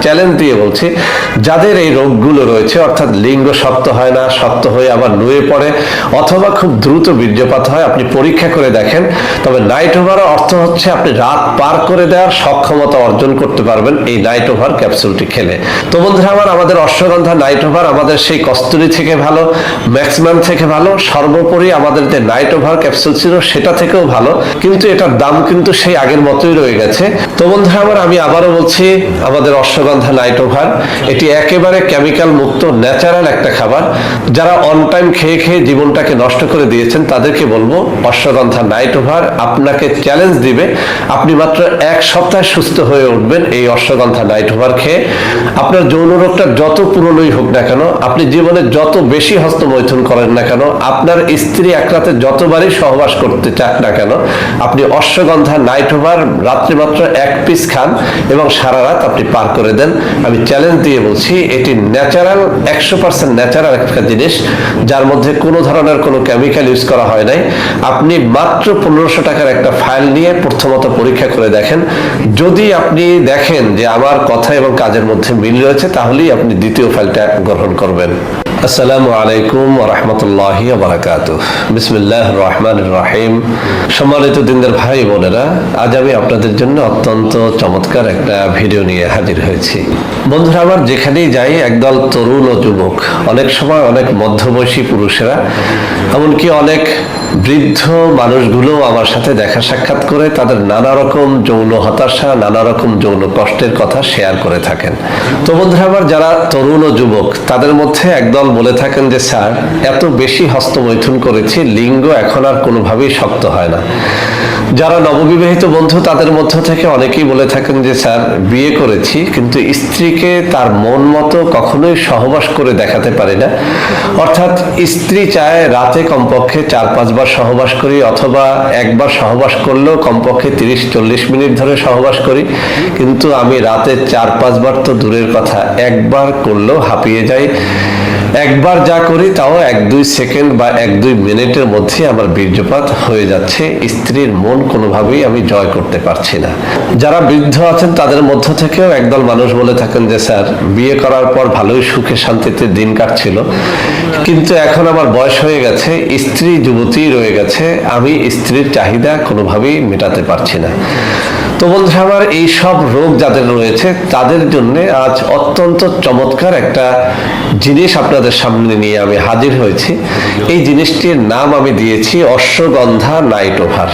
Challenge দিয়ে বলছি, যাদের এই রোগগুলো রয়েছে, অর্থাৎ লিঙ্গ শক্ত হয় না, শক্ত হয়ে আবার নুয়ে পড়ে, অথবা খুব দ্রুত বীর্যপাত হয়, আপনি পরীক্ষা করে দেখেন। তবে নাইট ওভার অর্থ হচ্ছে আপনি রাত পার করে দেওয়ার সক্ষমতা অর্জন করতে পারবেন এই নাইট ওভার ক্যাপসুলটি খেলে। তো বন্ধুরা আমার, আমাদের অশ্বগন্ধা নাইট ওভার আমাদের সেই কস্তুরী থেকে ভালো, ম্যাক্সিমাম থেকে ভালো, সর্বোপরি আমাদের যে নাইট ওভার ক্যাপসুল ছিল সেটা থেকেও ভালো, কিন্তু এটার দাম কিন্তু সেই আগের মতোই রয়ে গেছে। তো বন্ধুরা আমার, আমি আবারও বলছি, আমাদের অশ্বগন্ধা নাইট ওভার এটি একেবারে কেমিক্যাল মুক্ত ন্যাচারাল একটা খাবার। যারা অন টাইম খেয়ে খেয়ে জীবনটাকে নষ্ট করে দিয়েছেন তাদেরকে বলবো, অশ্বগন্ধা নাইট ওভার আপনাকে চ্যালেঞ্জ দিবে। আপনি মাত্র 1 সপ্তাহে সুস্থ হয়ে উঠবেন এই অশ্বগন্ধা নাইট ওভার খেয়ে। আপনার যৌন রোগটা যত পুরনোই হোক না কেন, আপনি জীবনে যত বেশি হস্তমৈথুন করেন না কেন, আপনার স্ত্রী এক রাতে যতবারই সহবাস করতে চান না কেন, আপনি অশ্বগন্ধা নাইট ওভার রাত্রি মাত্র 1 পিস খান এবং সারা রাত আপনি পার করে দেন। আমি চ্যালেঞ্জ দিয়ে বলছি, এটি ন্যাচারাল, 100% ন্যাচারাল একটা জিনিস, যার মধ্যে কোনো ধরনের কোনো কেমিক্যাল ইউজ করা হয় নাই। আপনি মাত্র 1500 টাকার একটা ফাইল নিয়ে প্রথমত পরীক্ষা করে দেখেন। যদি আপনি দেখেন যে আমার কথা এবং কাজের মধ্যে মিল রয়েছে, তাহলেই আপনি দ্বিতীয় ফাইলটা গ্রহণ করবেন। আসসালামু আলাইকুম ওয়া রাহমাতুল্লাহি ওয়া বারাকাতুহু। বিসমিল্লাহির রহমানির রহিম। সম্মানিত দিনদার ভাই বোনেরা, আজ আমি আপনাদের জন্য অত্যন্ত চমৎকার একটা ভিডিও নিয়ে হাজির হয়েছি। বন্ধুরা আমার, যেখানেই যাই একদল তরুণ ও যুবক, অনেক সময় অনেক মধ্যবয়সী পুরুষেরা, এমনকি অনেক বৃদ্ধ মানুষগুলো আমার সাথে দেখা সাক্ষাৎ করে তাদের নানা রকম যৌন হতাশা, নানা রকম যৌন কষ্টের কথা শেয়ার করে থাকেন। তো বন্ধুরা আমার, যারা তরুণ ও যুবক, তাদের মধ্যে একদল বলে থাকেন যে স্যার, এত বেশি হস্তমৈথুন করেছি, লিঙ্গ এখন আর কোনোভাবেই শক্ত হয় না। যারা নববিবাহিত বন্ধু, তাদের মধ্য থেকে অনেকেই বলে থাকেন যে স্যার, বিয়ে করেছি কিন্তু স্ত্রীকে তার মন মতো কখনোই সহবাস করে দেখাতে পারি না। অর্থাৎ স্ত্রী চায় রাতে কমপক্ষে 4-5 বার সহবাস করি, অথবা একবার সহবাস করলেও কমপক্ষে 30-40 মিনিট ধরে সহবাস করি, কিন্তু আমি রাতে 4-5 বার তো দূরের কথা, একবার করলেও হাঁপিয়ে যাই। একবার যা করি তাও 1-2 সেকেন্ড বা 1-2 মিনিটের মধ্যে আমার বীর্যপাত হয়ে যাচ্ছে। স্ত্রীর মন কোনোভাবেই আমি জয় করতে পারছি না। যারা বৃদ্ধ আছেন তাদের মধ্য থেকেও একদল মানুষ বলে থাকেন যে স্যার, বিয়ে করার পর ভালোই সুখে শান্তিতে দিন কাটছিল, কিন্তু এখন আমার বয়স হয়ে গেছে, স্ত্রী যুবতী রয়ে গেছে, আমি স্ত্রীর চাহিদা কোনোভাবেই মেটাতে পারছি না। তো বন্ধুরা আমার, এই সব রোগ যাদের রয়েছে তাদের জন্য আজ অত্যন্ত চমৎকার একটা জিনিস আপনাদের সামনে নিয়ে আমি হাজির হয়েছি। এই জিনিসটির নাম আমি দিয়েছি অশ্বগন্ধা নাইট ওভার।